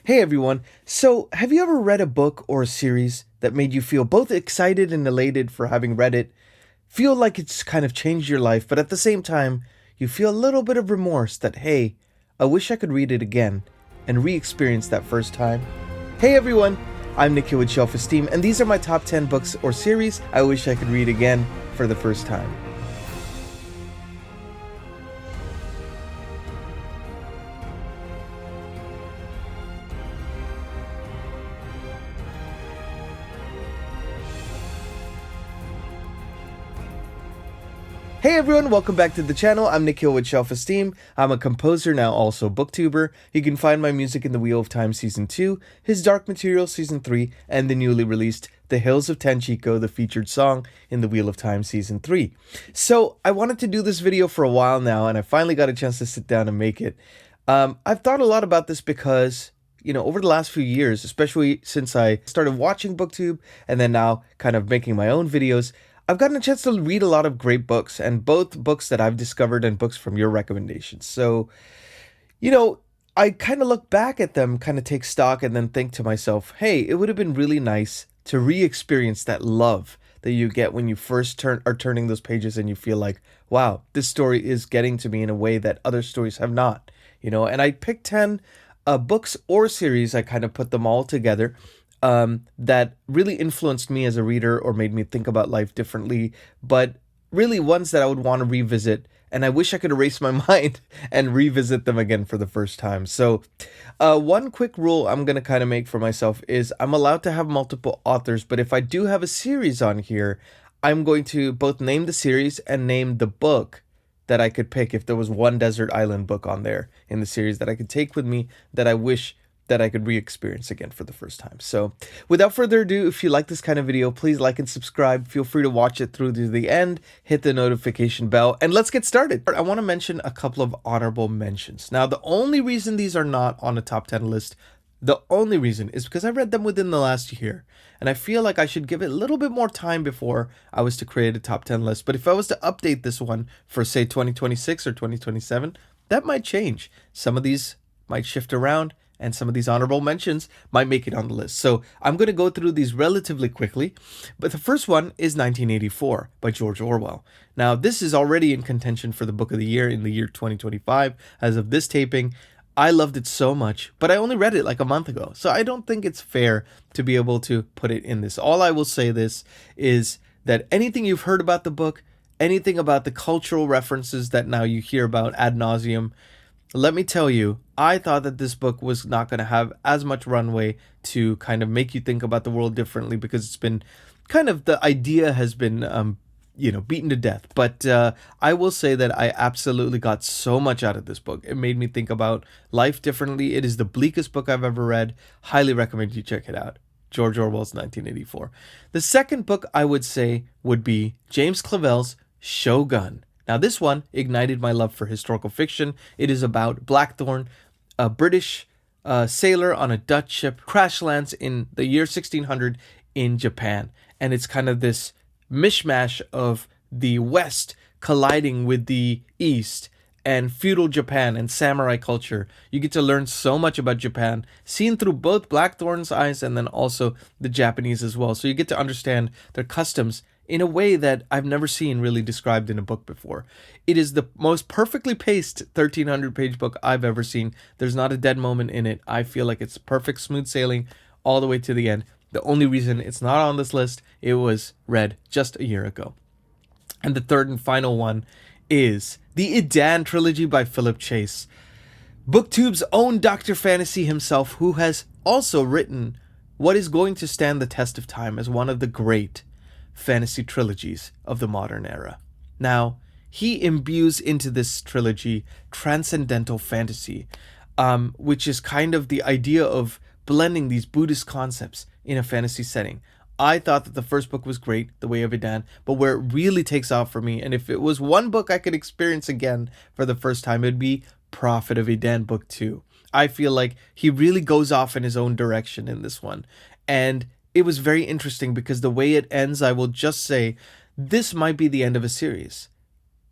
Hey everyone. So, have you ever read a book or a series that made you feel both excited and elated for having read it, feel like it's kind of changed your life, but at the same time, you feel a little bit of remorse that, hey, I wish I could read it again and re experience that first time? Hey everyone, I'm Nikhil with Shelf-Esteem, and these are my top 10 books or series I wish I could read again for the first time. Hey everyone, welcome back to the channel. I'm Nikhil with Shelf-Esteem. I'm a composer, now also booktuber. You can find my music in the Wheel of Time Season 2, His Dark Materials Season 3, and the newly released The Hills of Tanchico, the featured song in the Wheel of Time Season 3. So I wanted to do this video for a while now, and I finally got a chance to sit down and make it. I've thought a lot about this because over the last few years, especially since I started watching Booktube and then now kind of making my own videos, I've gotten a chance to read a lot of great books, and both books that I've discovered and books from your recommendations. So, I kind of look back at them, kind of take stock, and then think to myself, hey, it would have been really nice to re-experience that love that you get when you first are turning those pages and you feel like, wow, this story is getting to me in a way that other stories have not. And I picked 10 books or series. I kind of put them all together that really influenced me as a reader or made me think about life differently, but really ones that I would want to revisit, and I wish I could erase my mind and revisit them again for the first time. So one quick rule I'm going to kind of make for myself is I'm allowed to have multiple authors, but if I do have a series on here, I'm going to both name the series and name the book that I could pick if there was one desert island book on there in the series that I could take with me that I wish that I could re-experience again for the first time. So without further ado, if you like this kind of video, please like and subscribe. Feel free to watch it through to the end, hit the notification bell, and let's get started. I want to mention a couple of honorable mentions. Now, the only reason these are not on a top 10 list, the only reason is because I read them within the last year, and I feel like I should give it a little bit more time before I was to create a top 10 list. But if I was to update this one for, say, 2026 or 2027, that might change. Some of these might shift around, and some of these honorable mentions might make it on the list. So I'm going to go through these relatively quickly. But the first one is 1984 by George Orwell. Now, this is already in contention for the book of the year in the year 2025. As of this taping, I loved it so much, but I only read it like a month ago. So I don't think it's fair to be able to put it in this. All I will say this is that anything you've heard about the book, anything about the cultural references that now you hear about ad nauseum, let me tell you, I thought that this book was not going to have as much runway to kind of make you think about the world differently, because it's been kind of, the idea has been, beaten to death. But I will say that I absolutely got so much out of this book. It made me think about life differently. It is the bleakest book I've ever read. Highly recommend you check it out. George Orwell's 1984. The second book I would say would be James Clavell's Shogun. Now, this one ignited my love for historical fiction. It is about Blackthorn, a British sailor on a Dutch ship, crash lands in the year 1600 in Japan. And it's kind of this mishmash of the West colliding with the East and feudal Japan and samurai culture. You get to learn so much about Japan, seen through both Blackthorn's eyes and then also the Japanese as well. So you get to understand their customs in a way that I've never seen really described in a book before. It is the most perfectly paced 1,300-page book I've ever seen. There's not a dead moment in it. I feel like it's perfect smooth sailing all the way to the end. The only reason it's not on this list, it was read just a year ago. And the third and final one is the Idan trilogy by Philip Chase, Booktube's own Dr. Fantasy himself, who has also written what is going to stand the test of time as one of the great fantasy trilogies of the modern era. Now, he imbues into this trilogy transcendental fantasy, which is kind of the idea of blending these Buddhist concepts in a fantasy setting. I thought that the first book was great, The Way of Idan, but where it really takes off for me, and if it was one book I could experience again for the first time, it'd be Prophet of Idan Book 2. I feel like he really goes off in his own direction in this one, and it was very interesting because the way it ends, I will just say, this might be the end of a series.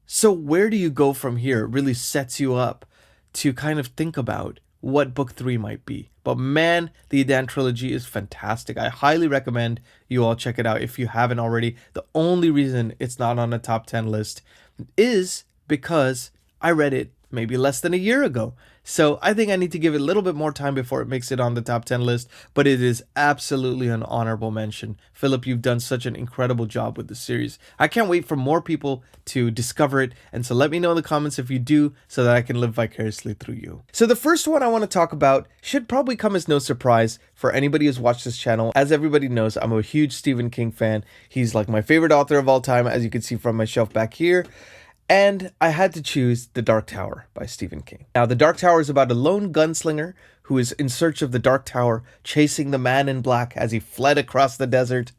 So where do you go from here? It really sets you up to kind of think about what book 3 might be. But man, the Adan trilogy is fantastic. I highly recommend you all check it out if you haven't already. The only reason it's not on the top 10 list is because I read it maybe less than a year ago. So I think I need to give it a little bit more time before it makes it on the top 10 list, but it is absolutely an honorable mention. Philip, you've done such an incredible job with the series. I can't wait for more people to discover it, and so let me know in the comments if you do so that I can live vicariously through you. So the first one I want to talk about should probably come as no surprise for anybody who's watched this channel. As everybody knows, I'm a huge Stephen King fan. He's like my favorite author of all time, as you can see from my shelf back here. And I had to choose The Dark Tower by Stephen King. Now, The Dark Tower is about a lone gunslinger who is in search of the Dark Tower, chasing the man in black as he fled across the desert.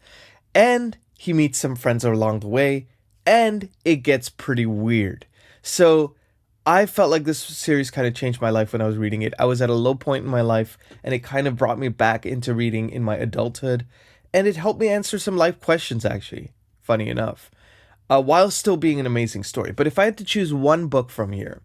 And he meets some friends along the way, and it gets pretty weird. So I felt like this series kind of changed my life when I was reading it. I was at a low point in my life, and it kind of brought me back into reading in my adulthood. And it helped me answer some life questions, actually, funny enough. While still being an amazing story. But if I had to choose one book from here,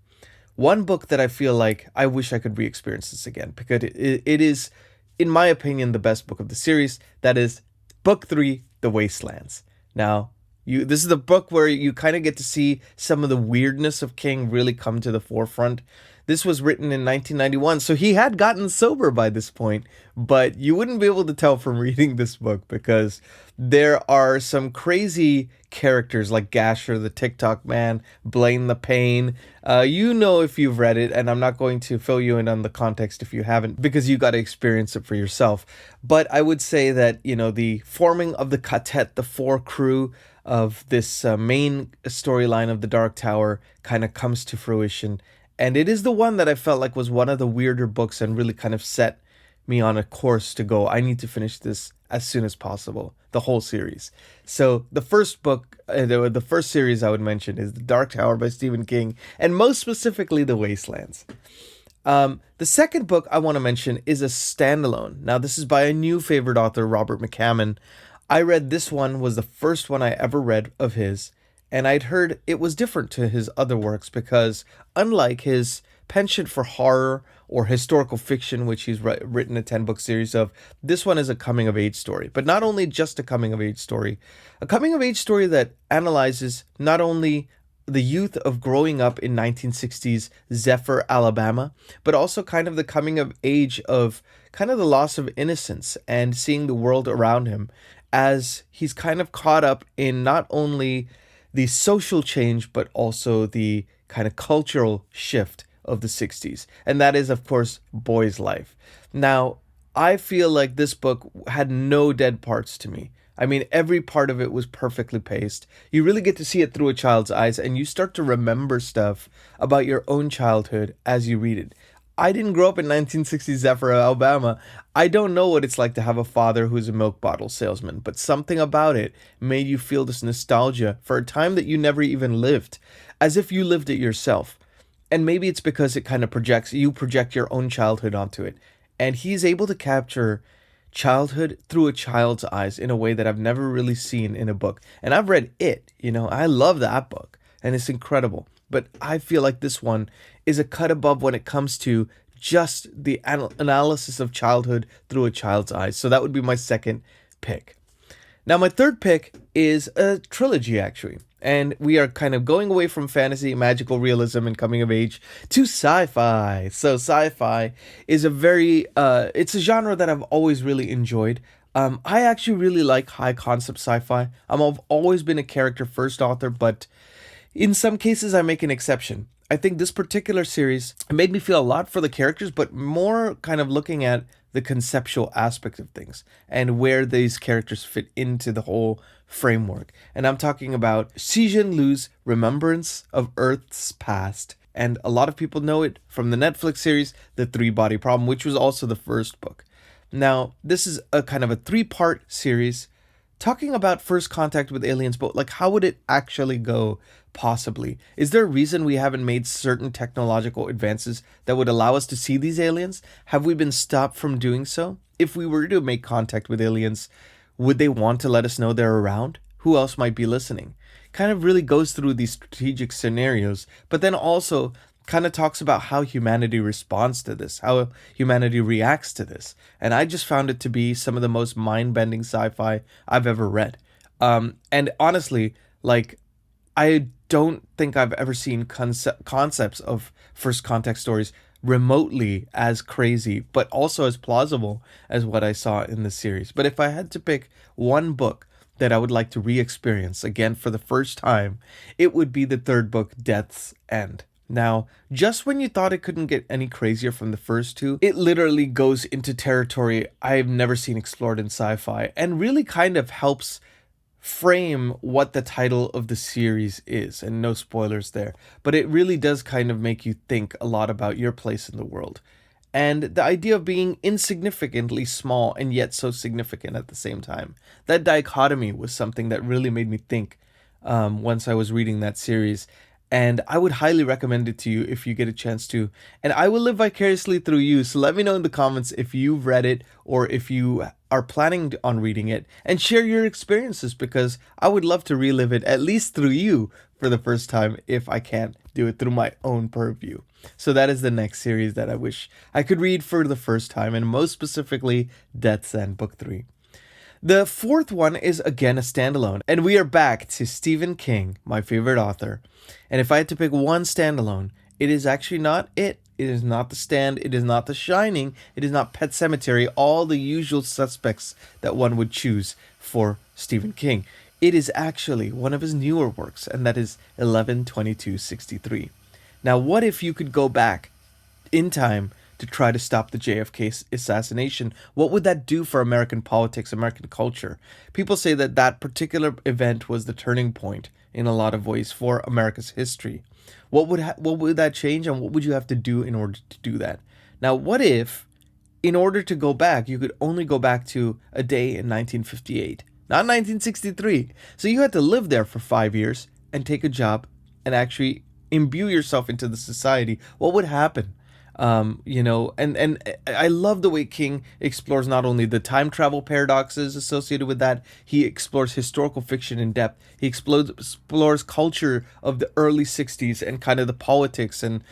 one book that I feel like I wish I could re-experience this again, because it is, in my opinion, the best book of the series, that is book 3, The Wastelands. Now, this is the book where you kind of get to see some of the weirdness of King really come to the forefront. This was written in 1991, so he had gotten sober by this point, but you wouldn't be able to tell from reading this book because there are some crazy characters like Gasher, the TikTok man, Blaine the Pain. You know if you've read it, and I'm not going to fill you in on the context if you haven't, because you got to experience it for yourself. But I would say that, you know, the forming of the quartet, the 4 crew of this main storyline of the Dark Tower kind of comes to fruition. And it is the one that I felt like was one of the weirder books and really kind of set me on a course to go, I need to finish this as soon as possible, the whole series. So the first book, the first series I would mention is The Dark Tower by Stephen King, and most specifically The Wastelands. The second book I want to mention is a standalone. Now this is by a new favorite author, Robert McCammon. I read this one, was the first one I ever read of his. And I'd heard it was different to his other works because unlike his penchant for horror or historical fiction, which he's written a 10-book series of, this one is a coming-of-age story. But not only just a coming-of-age story, a coming-of-age story that analyzes not only the youth of growing up in 1960s Zephyr, Alabama, but also kind of the coming of age of kind of the loss of innocence and seeing the world around him as he's kind of caught up in not only the social change, but also the kind of cultural shift of the 60s. And that is, of course, boy's life. Now, I feel like this book had no dead parts to me. I mean, every part of it was perfectly paced. You really get to see it through a child's eyes, and you start to remember stuff about your own childhood as you read it. I didn't grow up in 1960 Zephyr, Alabama. I don't know what it's like to have a father who's a milk bottle salesman, but something about it made you feel this nostalgia for a time that you never even lived, as if you lived it yourself. And maybe it's because it kind of you project your own childhood onto it. And he's able to capture childhood through a child's eyes in a way that I've never really seen in a book. And I've read it, you know, I love that book, and it's incredible. But I feel like this one is a cut above when it comes to just the analysis of childhood through a child's eyes. So that would be my second pick. Now, my third pick is a trilogy, actually. And we are kind of going away from fantasy, magical realism, and coming of age to sci-fi. So sci-fi is it's a genre that I've always really enjoyed. I actually really like high concept sci-fi. I've always been a character first author, but in some cases, I make an exception. I think this particular series made me feel a lot for the characters, but more kind of looking at the conceptual aspect of things and where these characters fit into the whole framework. And I'm talking about Cixin Liu's Remembrance of Earth's Past. And a lot of people know it from the Netflix series, The Three-Body Problem, which was also the first book. Now, this is a kind of a 3-part series talking about first contact with aliens, but like, how would it actually go? Possibly. Is there a reason we haven't made certain technological advances that would allow us to see these aliens? Have we been stopped from doing so? If we were to make contact with aliens, would they want to let us know they're around? Who else might be listening? Kind of really goes through these strategic scenarios, but then also kind of talks about how humanity responds to this, how humanity reacts to this. And I just found it to be some of the most mind-bending sci-fi I've ever read. And honestly, like, I don't think I've ever seen concepts of first contact stories remotely as crazy, but also as plausible as what I saw in the series. But if I had to pick one book that I would like to re-experience again for the first time, it would be the third book, Death's End. Now, just when you thought it couldn't get any crazier from the first two, it literally goes into territory I've never seen explored in sci-fi, and really kind of helps frame what the title of the series is. And no spoilers there, but it really does kind of make you think a lot about your place in the world. And the idea of being insignificantly small and yet so significant at the same time. That dichotomy was something that really made me think once I was reading that series. And I would highly recommend it to you if you get a chance to. And I will live vicariously through you. So let me know in the comments if you've read it or if you are planning on reading it. And share your experiences, because I would love to relive it, at least through you, for the first time if I can't do it through my own purview. So that is the next series that I wish I could read for the first time. And most specifically, Death's End, Book 3. The fourth one is again a standalone, and we are back to Stephen King, my favorite author. And if I had to pick one standalone, it is actually not it. It is not The Stand. It is not The Shining. It is not Pet Sematary, all the usual suspects that one would choose for Stephen King. It is actually one of his newer works, and that is 11/22/63. Now, what if you could go back in time to try to stop the JFK assassination? What would that do for American politics, American culture? People say that that particular event was the turning point in a lot of ways for America's history. What would that change, and what would you have to do in order to do that? Now, what if, in order to go back, you could only go back to a day in 1958, not 1963? So you had to live there for 5 years and take a job and actually imbue yourself into the society. What would happen? And I love the way King explores not only the time travel paradoxes associated with that, he explores historical fiction in depth. He explores culture of the early 60s and kind of the politics, and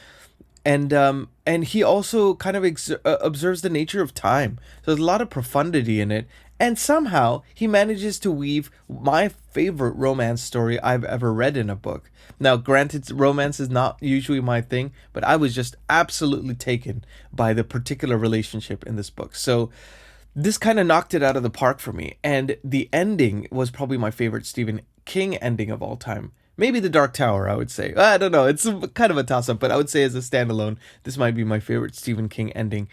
he also kind of observes the nature of time. So there's a lot of profundity in it. And somehow he manages to weave my favorite romance story I've ever read in a book. Now, granted, romance is not usually my thing, but I was just absolutely taken by the particular relationship in this book. So this kind of knocked it out of the park for me. And the ending was probably my favorite Stephen King ending of all time. Maybe The Dark Tower, I would say. I don't know. It's kind of a toss-up, but I would say as a standalone, this might be my favorite Stephen King ending.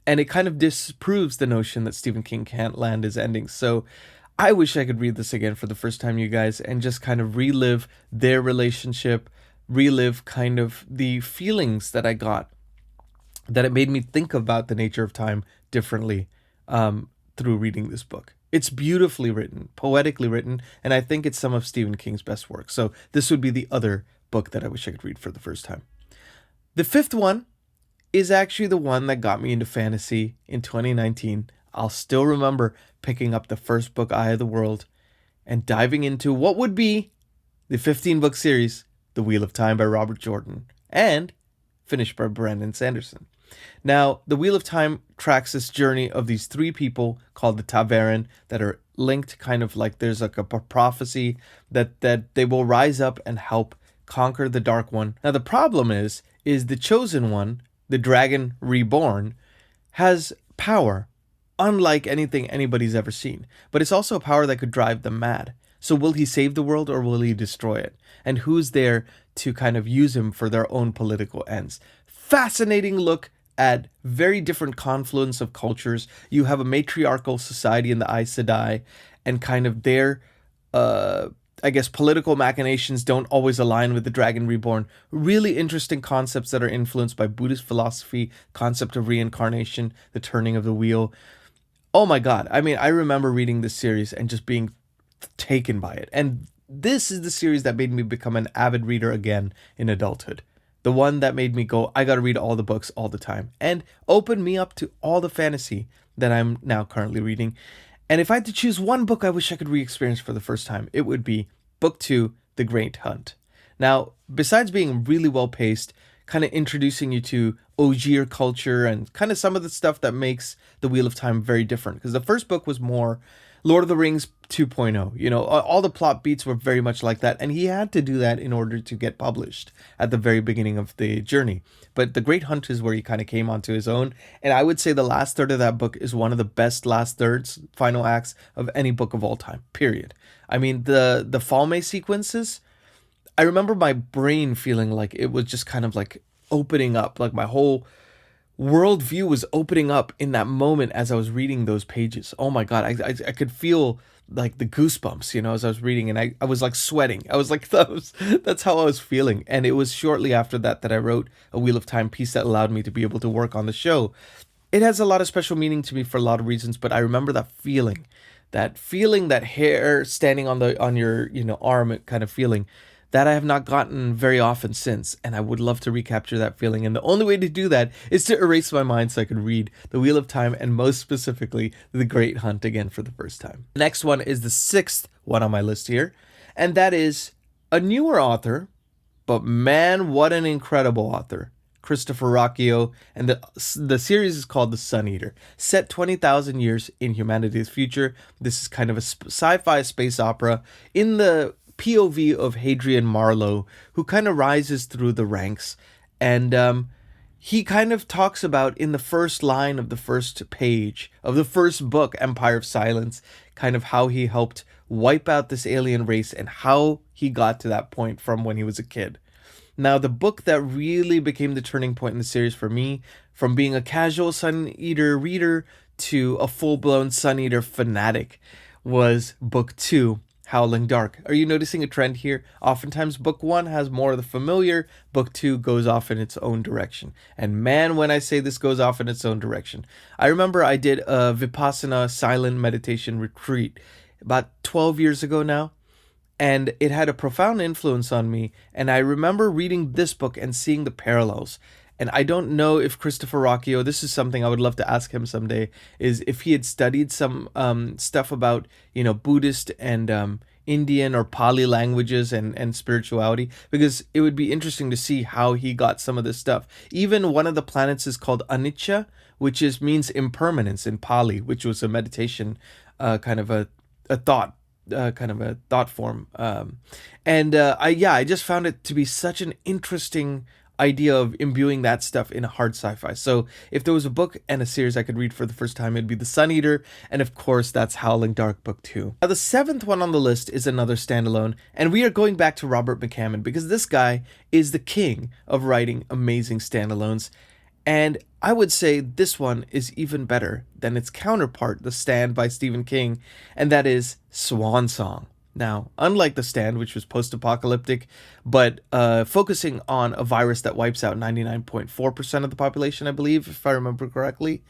And it kind of disproves the notion that Stephen King can't land his endings. So I wish I could read this again for the first time, you guys, and just kind of relive their relationship, relive kind of the feelings that I got, that it made me think about the nature of time differently through reading this book. It's beautifully written, poetically written, and I think it's some of Stephen King's best work. So this would be the other book that I wish I could read for the first time. The fifth one is actually the one that got me into fantasy in 2019. I'll still remember picking up the first book, Eye of the World, and diving into what would be the 15-book series, The Wheel of Time by Robert Jordan, and finished by Brandon Sanderson. Now, The Wheel of Time tracks this journey of these three people called the Ta'veren that are linked, kind of like there's like a prophecy that they will rise up and help conquer the Dark One. Now, the problem is the Chosen One, the Dragon Reborn, has power unlike anything anybody's ever seen. But it's also a power that could drive them mad. So will he save the world or will he destroy it? And who's there to kind of use him for their own political ends? Fascinating look at very different confluence of cultures. You have a matriarchal society in the Aes Sedai, and kind of their political machinations don't always align with the Dragon Reborn. Really interesting concepts that are influenced by Buddhist philosophy, concept of reincarnation, the turning of the wheel. Oh my God. I mean, I remember reading this series and just being taken by it. And this is the series that made me become an avid reader again in adulthood. The one that made me go, I got to read all the books all the time, and opened me up to all the fantasy that I'm now currently reading. And if I had to choose one book I wish I could re-experience for the first time, it would be Book 2, The Great Hunt. Now, besides being really well paced, kind of introducing you to Ogier culture and kind of some of the stuff that makes The Wheel of Time very different. Because the first book was more Lord of the Rings 2.0. You know, all the plot beats were very much like that, and he had to do that in order to get published at the very beginning of the journey. But The Great Hunt is where he kind of came onto his own, and I would say the last third of that book is one of the best last thirds, final acts of any book of all time, period. I mean, the Falme sequences, I remember my brain feeling like it was just kind of like opening up, like my whole worldview was opening up in that moment as I was reading those pages. Oh my God, I could feel like the goosebumps, you know, as I was reading, and I was like sweating. I was like, that's how I was feeling. And it was shortly after that that I wrote a Wheel of Time piece that allowed me to be able to work on the show. It has a lot of special meaning to me for a lot of reasons, but I remember that feeling, that hair standing on your, you know, arm kind of feeling that I have not gotten very often since, and I would love to recapture that feeling. And the only way to do that is to erase my mind so I could read The Wheel of Time, and most specifically, The Great Hunt again for the first time. The next one is the sixth one on my list here, and that is a newer author, but man, what an incredible author. Christopher Rocchio, and the series is called The Sun Eater. Set 20,000 years in humanity's future. This is kind of a sci-fi space opera in the POV of Hadrian Marlowe, who kind of rises through the ranks, and he kind of talks about in the first line of the first page of the first book, Empire of Silence, kind of how he helped wipe out this alien race and how he got to that point from when he was a kid. Now, the book that really became the turning point in the series for me, from being a casual Sun Eater reader to a full-blown Sun Eater fanatic, was book 2, Howling Dark. Are you noticing a trend here? Oftentimes book 1 has more of the familiar, book 2 goes off in its own direction. And man, when I say this goes off in its own direction. I remember I did a Vipassana silent meditation retreat about 12 years ago now, and it had a profound influence on me, and I remember reading this book and seeing the parallels. And I don't know if Christopher Rocchio, this is something I would love to ask him someday, is if he had studied some stuff about, you know, Buddhist and Indian or Pali languages and spirituality, because it would be interesting to see how he got some of this stuff. Even one of the planets is called Anicca, which means impermanence in Pali, which was a meditation, kind of a thought. Kind of a thought form. I just found it to be such an interesting idea of imbuing that stuff in a hard sci-fi. So if there was a book and a series I could read for the first time, it'd be The Sun Eater, and of course that's Howling Dark book 2. Now the seventh one on the list is another standalone, and we are going back to Robert McCammon because this guy is the king of writing amazing standalones. And I would say this one is even better than its counterpart, The Stand by Stephen King, and that is Swan Song. Now, unlike The Stand, which was post-apocalyptic, but focusing on a virus that wipes out 99.4% of the population, I believe, if I remember correctly,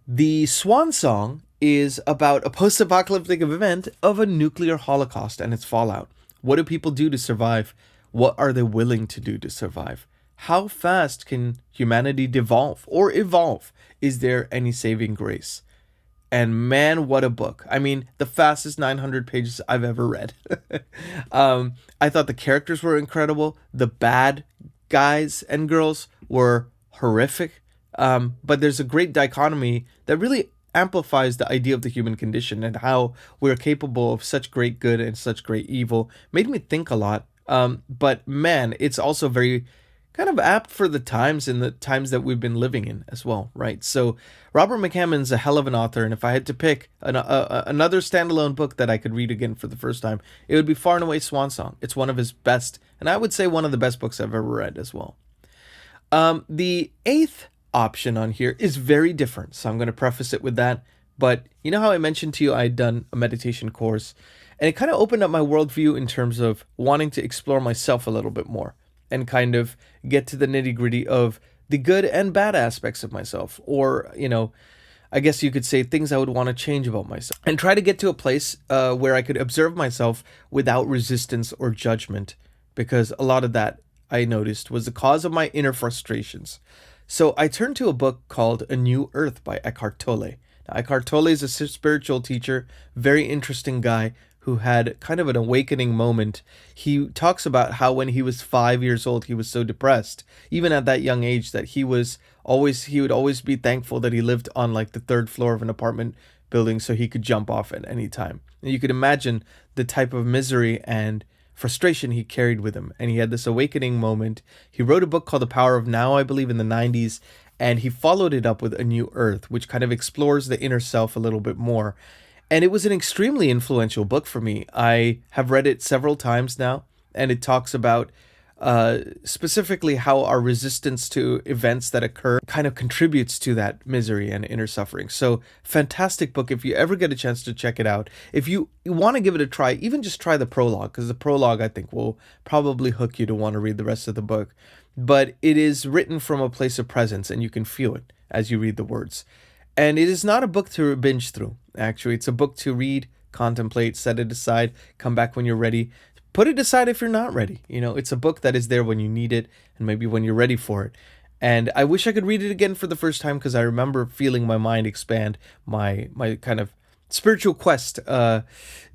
the Swan Song is about a post-apocalyptic event of a nuclear holocaust and its fallout. What do people do to survive? What are they willing to do to survive? How fast can humanity devolve or evolve? Is there any saving grace? And man, what a book. I mean, the fastest 900 pages I've ever read. I thought the characters were incredible. The bad guys and girls were horrific. But there's a great dichotomy that really amplifies the idea of the human condition and how we're capable of such great good and such great evil. Made me think a lot. But man, it's also very kind of apt for the times and the times that we've been living in as well, right? So Robert McCammon's a hell of an author, and if I had to pick another standalone book that I could read again for the first time, it would be far and away Swan Song. It's one of his best, and I would say one of the best books I've ever read as well. The eighth option on here is very different, so I'm going to preface it with that. But you know how I mentioned to you I had done a meditation course, and it kind of opened up my worldview in terms of wanting to explore myself a little bit more and kind of get to the nitty-gritty of the good and bad aspects of myself, or, you know, I guess you could say things I would want to change about myself, and try to get to a place where I could observe myself without resistance or judgment, because a lot of that I noticed was the cause of my inner frustrations. So I turned to a book called A New Earth by Eckhart Tolle. Now, Eckhart Tolle is a spiritual teacher, very interesting guy, who had kind of an awakening moment. He talks about how when he was 5 years old, he was so depressed, even at that young age, that he would always be thankful that he lived on like the third floor of an apartment building so he could jump off at any time. And you could imagine the type of misery and frustration he carried with him. And he had this awakening moment. He wrote a book called The Power of Now, I believe, in the 90s. And he followed it up with A New Earth, which kind of explores the inner self a little bit more. And it was an extremely influential book for me. I have read it several times now, and it talks about specifically how our resistance to events that occur kind of contributes to that misery and inner suffering. So, fantastic book. If you ever get a chance to check it out, if you want to give it a try, even just try the prologue, because the prologue, I think, will probably hook you to want to read the rest of the book. But it is written from a place of presence, and you can feel it as you read the words. And it is not a book to binge through, actually. It's a book to read, contemplate, set it aside, come back when you're ready. Put it aside if you're not ready. It's a book that is there when you need it and maybe when you're ready for it. And I wish I could read it again for the first time, because I remember feeling my mind expand, my kind of spiritual quest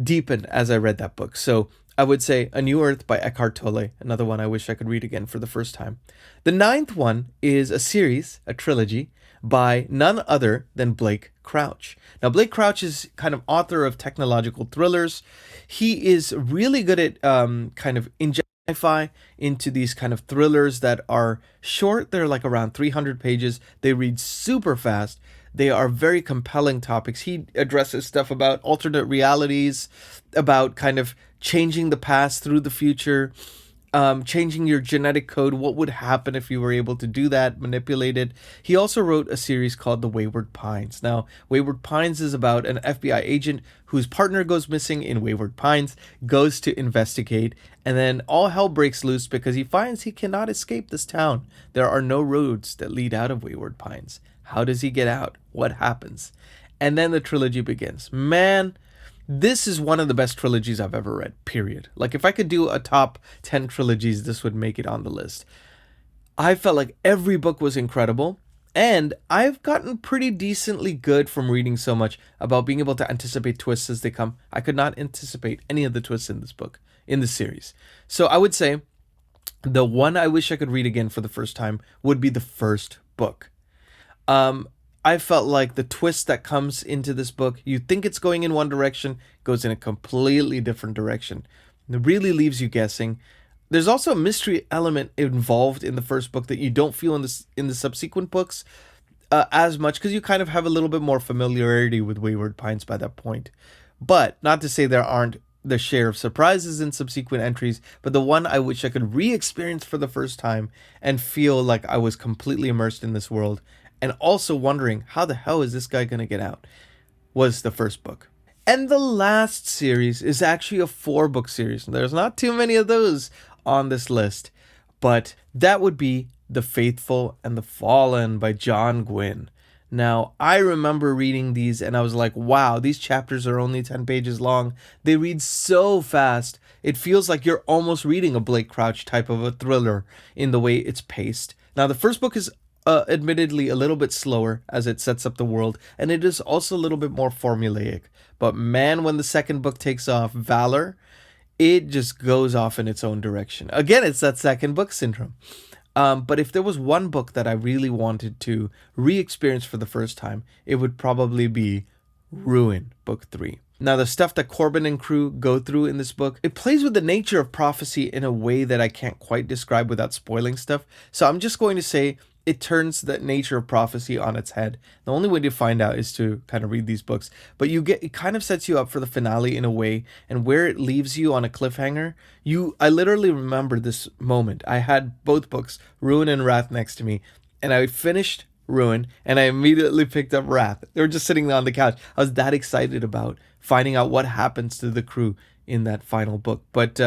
deepen as I read that book. So I would say A New Earth by Eckhart Tolle, another one I wish I could read again for the first time. The ninth one is a series, a trilogy, by none other than Blake Crouch. Now, Blake Crouch is kind of author of technological thrillers. He is really good at kind of injecting sci-fi into these kind of thrillers that are short. They're like around 300 pages. They read super fast. They are very compelling topics. He addresses stuff about alternate realities, about kind of changing the past through the future, changing your genetic code. What would happen if you were able to do that, manipulate it? He also wrote a series called The Wayward Pines. Now, Wayward Pines is about an FBI agent whose partner goes missing in Wayward Pines, goes to investigate, and then all hell breaks loose because he finds he cannot escape this town. There are no roads that lead out of Wayward Pines. How does he get out? What happens? And then the trilogy begins. Man, this is one of the best trilogies I've ever read, period. Like, if I could do a top 10 trilogies, this would make it on the list. I felt like every book was incredible, and I've gotten pretty decently good from reading so much about being able to anticipate twists as they come. I could not anticipate any of the twists in this book, in the series. So I would say the one I wish I could read again for the first time would be the first book. I felt like the twist that comes into this book, you think it's going in one direction, goes in a completely different direction. It really leaves you guessing. There's also a mystery element involved in the first book that you don't feel in the subsequent books as much, because you kind of have a little bit more familiarity with Wayward Pines by that point. But not to say there aren't the share of surprises in subsequent entries, but the one I wish I could re-experience for the first time and feel like I was completely immersed in this world, and also wondering, how the hell is this guy going to get out, was the first book. And the last series is actually a 4-book series. There's not too many of those on this list, but that would be The Faithful and the Fallen by John Gwynne. Now, I remember reading these and I was like, wow, these chapters are only 10 pages long. They read so fast. It feels like you're almost reading a Blake Crouch type of a thriller in the way it's paced. Now, the first book is admittedly a little bit slower as it sets up the world, and it is also a little bit more formulaic. But man, when the second book takes off, Valor, it just goes off in its own direction. Again, it's that second book syndrome. But if there was one book that I really wanted to re-experience for the first time, it would probably be Ruin, Book 3. Now, the stuff that Corbin and crew go through in this book, it plays with the nature of prophecy in a way that I can't quite describe without spoiling stuff. So I'm just going to say it turns the nature of prophecy on its head. The only way to find out is to kind of read these books. But it kind of sets you up for the finale in a way, and where it leaves you on a cliffhanger. I literally remember this moment. I had both books, Ruin and Wrath, next to me, and I finished Ruin, and I immediately picked up Wrath. They were just sitting on the couch. I was that excited about finding out what happens to the crew in that final book. But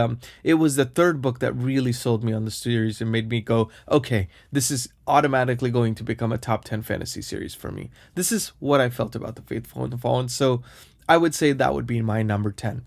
it was the third book that really sold me on the series and made me go, okay, this is automatically going to become a top 10 fantasy series for me. This is what I felt about The Faithful and the Fallen. So I would say that would be my number 10.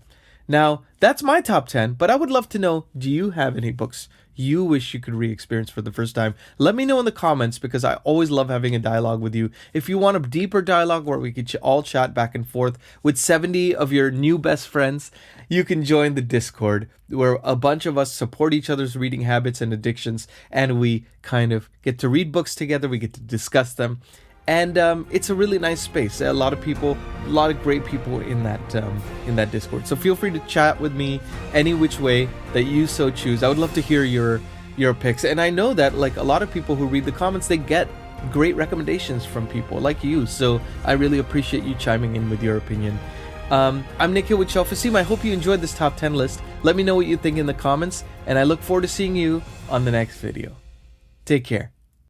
Now, that's my top 10, but I would love to know, do you have any books you wish you could re-experience for the first time. Let me know in the comments, because I always love having a dialogue with you. If you want a deeper dialogue where we could all chat back and forth with 70 of your new best friends, you can join the Discord, where a bunch of us support each other's reading habits and addictions, and we kind of get to read books together, we get to discuss them. And it's a really nice space. A lot of people, a lot of great people in that Discord. So feel free to chat with me any which way that you so choose. I would love to hear your picks. And I know that like a lot of people who read the comments, they get great recommendations from people like you. So I really appreciate you chiming in with your opinion. I'm Nick here with Shelf-Esteem. I hope you enjoyed this top 10 list. Let me know what you think in the comments, and I look forward to seeing you on the next video. Take care.